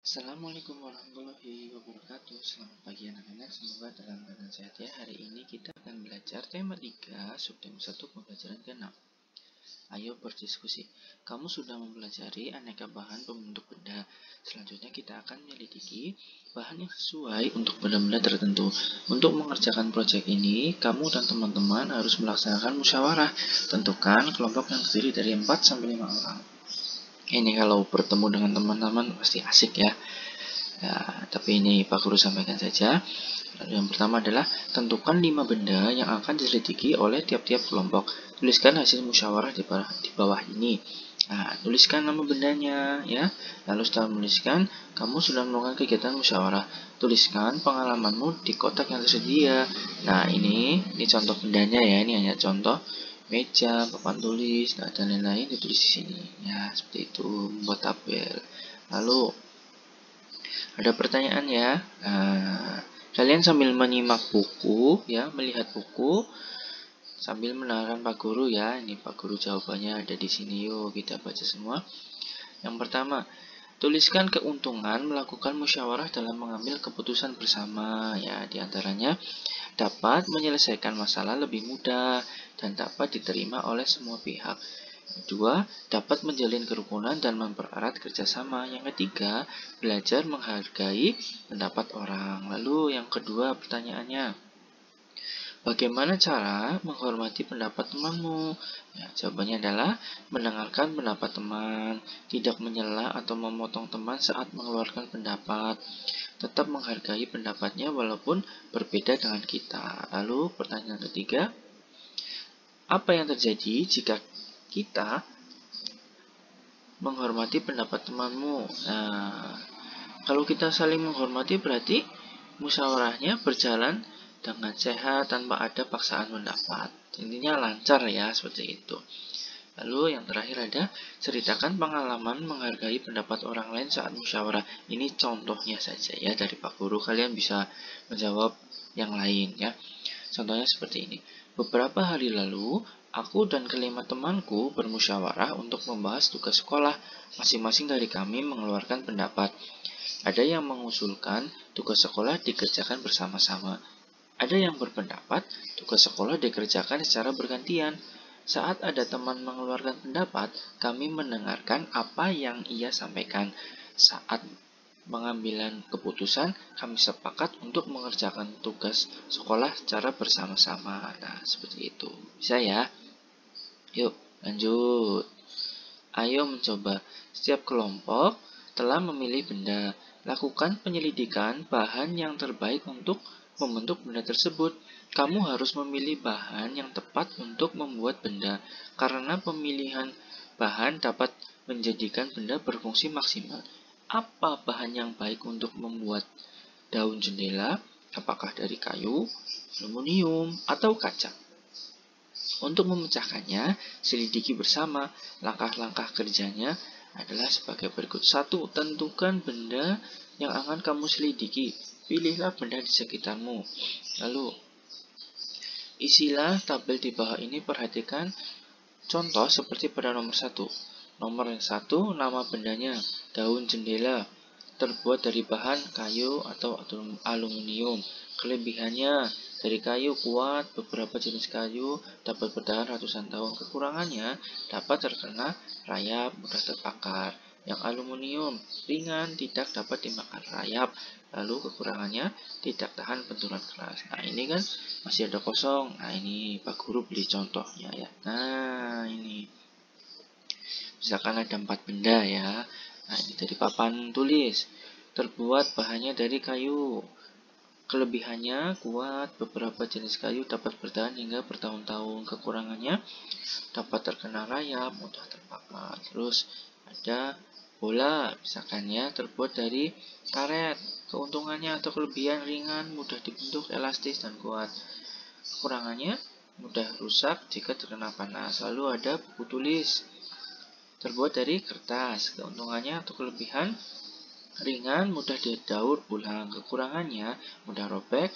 Assalamualaikum warahmatullahi wabarakatuh. Selamat pagi anak-anak, semoga dalam keadaan sehat ya. Hari ini kita akan belajar tema 3, subtema 1, pembelajaran ke-6. Ayo berdiskusi. Kamu sudah mempelajari aneka bahan pembentuk benda. Selanjutnya kita akan menyelidiki bahan yang sesuai untuk benda-benda tertentu. Untuk mengerjakan proyek ini, kamu dan teman-teman harus melaksanakan musyawarah. Tentukan kelompok yang terdiri dari 4-5 orang. Ini kalau bertemu dengan teman-teman pasti asik ya. Tapi ini Pak Guru sampaikan saja. Yang pertama adalah tentukan 5 benda yang akan diselidiki oleh tiap-tiap kelompok. Tuliskan hasil musyawarah di bawah ini. Tuliskan nama bendanya ya. Lalu setelah menuliskan, kamu sudah melakukan kegiatan musyawarah. Tuliskan pengalamanmu di kotak yang tersedia. Nah, ini contoh bendanya ya. Ini hanya contoh meja, papan tulis, dan lain-lain ditulis di sini. Ya, seperti itu, membuat tabel. Lalu ada pertanyaan ya. Kalian sambil menyimak buku ya, melihat buku sambil mendengarkan Pak Guru ya. Ini Pak Guru jawabannya ada di sini. Yuk kita baca semua. Yang pertama, tuliskan keuntungan melakukan musyawarah dalam mengambil keputusan bersama ya. Di antaranya dapat menyelesaikan masalah lebih mudah dan dapat diterima oleh semua pihak. Kedua, dapat menjalin kerukunan dan mempererat kerjasama. Yang ketiga, belajar menghargai pendapat orang. Lalu yang kedua pertanyaannya, bagaimana cara menghormati pendapat temanmu? Ya, jawabannya adalah mendengarkan pendapat teman, tidak menyela atau memotong teman saat mengeluarkan pendapat, tetap menghargai pendapatnya walaupun berbeda dengan kita. Lalu pertanyaan ketiga, apa yang terjadi jika kita menghormati pendapat temanmu? Kalau kita saling menghormati berarti musyawarahnya berjalan dengan sehat tanpa ada paksaan pendapat. Intinya lancar ya, seperti itu. Lalu yang terakhir ada ceritakan pengalaman menghargai pendapat orang lain saat musyawarah. Ini contohnya saja ya dari Pak Guru. Kalian bisa menjawab yang lain ya. Contohnya seperti ini. Beberapa hari lalu, aku dan kelima temanku bermusyawarah untuk membahas tugas sekolah. Masing-masing dari kami mengeluarkan pendapat. Ada yang mengusulkan tugas sekolah dikerjakan bersama-sama. Ada yang berpendapat tugas sekolah dikerjakan secara bergantian. Saat ada teman mengeluarkan pendapat, kami mendengarkan apa yang ia sampaikan. Saat pengambilan keputusan, kami sepakat untuk mengerjakan tugas sekolah secara bersama-sama. Nah, seperti itu. Bisa ya? Yuk, lanjut. Ayo mencoba. Setiap kelompok telah memilih benda. Lakukan penyelidikan bahan yang terbaik untuk membentuk benda tersebut. Kamu harus memilih bahan yang tepat untuk membuat benda, karena pemilihan bahan dapat menjadikan benda berfungsi maksimal. Apa bahan yang baik untuk membuat daun jendela? Apakah dari kayu, aluminium, atau kaca? Untuk memecahkannya, selidiki bersama. Langkah-langkah kerjanya adalah sebagai berikut. 1. Tentukan benda yang akan kamu selidiki. Pilihlah benda di sekitarmu. Lalu, isilah tabel di bawah ini. Perhatikan contoh seperti pada nomor 1. Nomor yang 1, nama bendanya, daun jendela, terbuat dari bahan kayu atau aluminium. Kelebihannya, dari kayu kuat, beberapa jenis kayu dapat bertahan ratusan tahun. Kekurangannya, dapat terkena rayap, mudah terbakar. Yang aluminium, ringan, tidak dapat dimakan rayap. Lalu kekurangannya, tidak tahan benturan keras. Nah, ini kan masih ada kosong. Nah, ini Pak Guru beli contohnya ya. Nah, ini misalkan ada 4 benda ya. Nah, ini dari papan tulis. Terbuat bahannya dari kayu. Kelebihannya kuat, beberapa jenis kayu dapat bertahan hingga bertahun-tahun. Kekurangannya dapat terkena rayap, mudah terbakar. Terus ada bola, misalkan ya, terbuat dari karet. Keuntungannya atau kelebihan ringan, mudah dibentuk, elastis, dan kuat. Kekurangannya mudah rusak jika terkena panas. Lalu ada buku tulis, terbuat dari kertas. Keuntungannya atau kelebihan ringan, mudah didaur ulang. Kekurangannya mudah robek,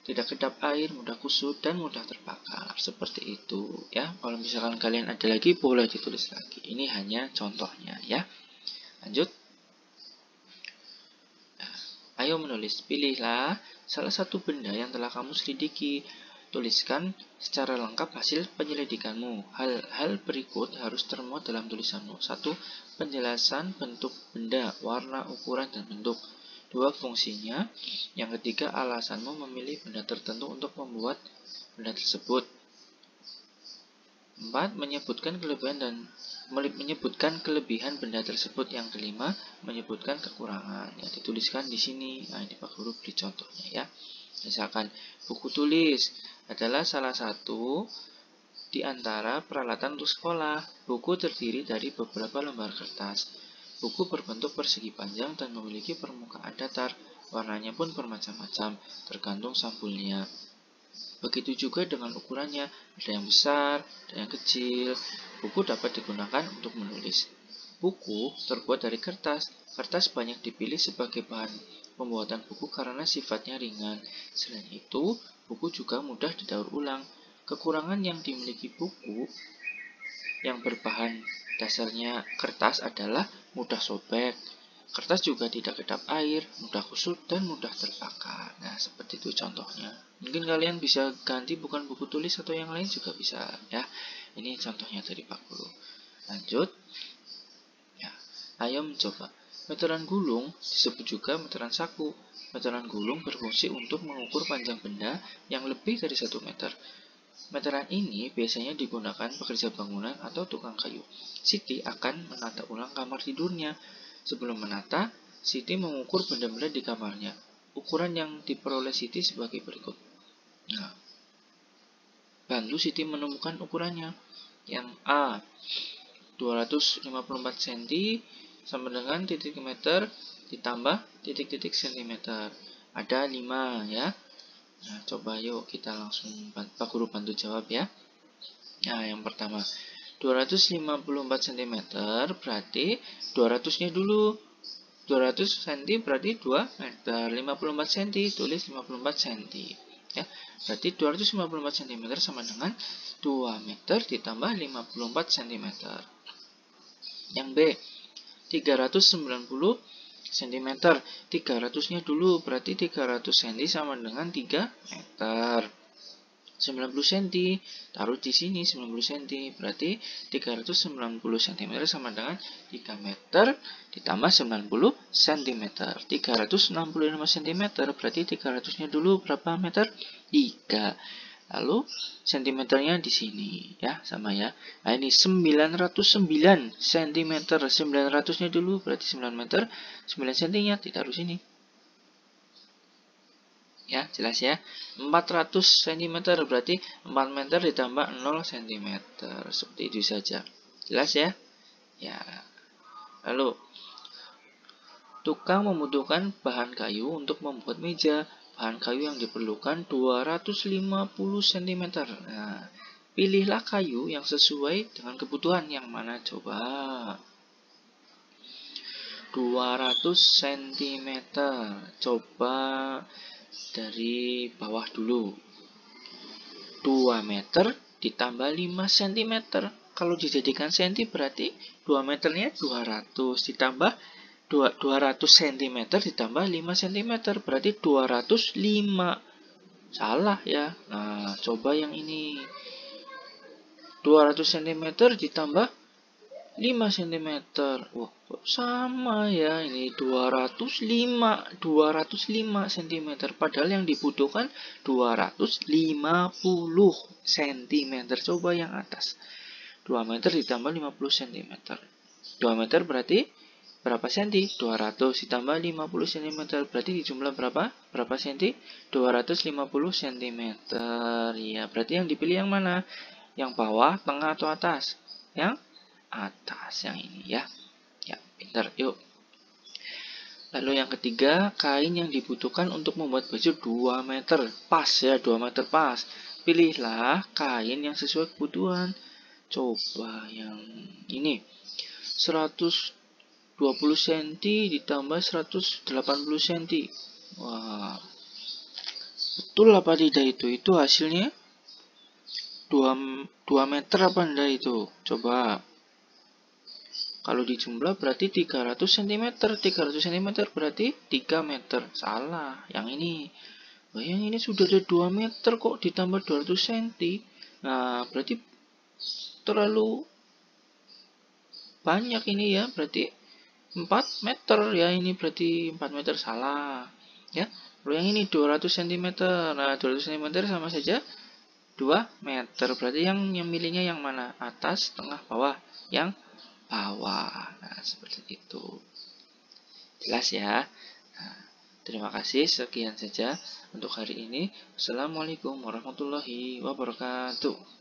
tidak kedap air, mudah kusut, dan mudah terbakar. Seperti itu ya. Kalau misalkan kalian ada lagi, boleh ditulis lagi. Ini hanya contohnya ya. Lanjut. Ayo menulis. Pilihlah salah satu benda yang telah kamu selidiki. Tuliskan secara lengkap hasil penyelidikanmu. Hal-hal berikut harus termuat dalam tulisanmu. 1. Penjelasan bentuk benda, warna, ukuran, dan bentuk. 2. Fungsinya. Yang ketiga, alasanmu memilih benda tertentu untuk membuat benda tersebut. 4. Menyebutkan kelebihan benda tersebut. Yang kelima, menyebutkan kekurangan. Yang dituliskan di sini. Nah, ini Pak Guru beri contohnya ya. Misalkan buku tulis adalah salah satu di antara peralatan untuk sekolah. Buku terdiri dari beberapa lembar kertas. Buku berbentuk persegi panjang dan memiliki permukaan datar. Warnanya pun bermacam-macam, tergantung sampulnya. Begitu juga dengan ukurannya, ada yang besar, ada yang kecil. Buku dapat digunakan untuk menulis. Buku terbuat dari kertas. Kertas banyak dipilih sebagai bahan pembuatan buku karena sifatnya ringan. Selain itu, buku juga mudah didaur ulang. Kekurangan yang dimiliki buku yang berbahan dasarnya kertas adalah mudah sobek. Kertas juga tidak kedap air, mudah kusut, dan mudah terbakar. Nah, seperti itu contohnya. Mungkin kalian bisa ganti bukan buku tulis atau yang lain juga bisa ya. Ini contohnya dari Pak Guru. Lanjut. Ya, ayo mencoba. Meteran gulung disebut juga meteran saku. Meteran gulung berfungsi untuk mengukur panjang benda yang lebih dari 1 meter. Meteran ini biasanya digunakan pekerja bangunan atau tukang kayu. Siti akan menata ulang kamar tidurnya. Sebelum menata, Siti mengukur benda-benda di kamarnya. Ukuran yang diperoleh Siti sebagai berikut. Nah, bantu Siti menemukan ukurannya. Yang A, 254 cm sama dengan titik meter ditambah titik-titik cm. Ada 5 ya. Nah, coba yuk kita langsung Pak Guru bantu jawab ya. Nah, yang pertama 254 cm berarti 200-nya dulu. 200 cm berarti 2 meter. 54 cm tulis 54 cm. Ya, berarti 254 cm sama dengan 2 meter ditambah 54 cm. Yang B, 390 cm. 300-nya dulu berarti 300 cm sama dengan 3 meter. 90 cm, taruh di sini 90 cm, berarti 390 cm sama dengan 3 meter ditambah 90 cm. 365 cm, berarti 300-nya dulu berapa meter? 3. Lalu cm-nya di sini ya, sama ya. Nah, ini 909 cm. 900-nya dulu berarti 9 meter, 9 cm-nya ditaruh sini. Ya, jelas ya. 400 cm berarti 4 meter ditambah 0 cm. Seperti itu saja. Jelas ya? Ya. Lalu, tukang membutuhkan bahan kayu untuk membuat meja. Bahan kayu yang diperlukan 250 cm. Nah, pilihlah kayu yang sesuai dengan kebutuhan. Yang mana coba? 200 cm. Coba dari bawah dulu. 2 meter ditambah 5 cm. Kalau dijadikan senti berarti 2 meternya 200 ditambah 200 cm ditambah 5 cm berarti 205. Salah ya. Nah, coba yang ini. 200 cm ditambah 5 cm. Wah, kok sama ya? Ini 205 cm. Padahal yang dibutuhkan 250 cm. Coba yang atas. 2 meter ditambah 50 cm. 2 meter berarti berapa senti? 200 ditambah 50 cm. Berarti di jumlah berapa? Berapa senti? 250 cm. Ya, berarti yang dipilih yang mana? Yang bawah, tengah, atau atas? Yang atas, yang ini ya. Ya, pintar. Yuk. Lalu yang ketiga, kain yang dibutuhkan untuk membuat baju 2 meter. Pas ya, 2 meter pas. Pilihlah kain yang sesuai kebutuhan. Coba yang ini. 120 cm ditambah 180 cm. Wah. Betul apa tidak itu? Itu hasilnya 2 meter apa enggak itu? Coba. Kalau dijumlah berarti 300 cm. 300 cm berarti 3 meter. Salah. Yang ini. Oh, yang ini sudah ada 2 meter kok ditambah 200 cm. Nah, berarti terlalu banyak ini ya. Berarti 4 meter ya. Ini berarti 4 meter. Salah. Ya. Lalu yang ini 200 cm. Nah, 200 cm sama saja 2 meter. Berarti yang milihnya yang mana? Atas, tengah, bawah. Yang bawah. Nah, seperti itu. Jelas ya? Nah, terima kasih. Sekian saja untuk hari ini. Assalamualaikum warahmatullahi wabarakatuh.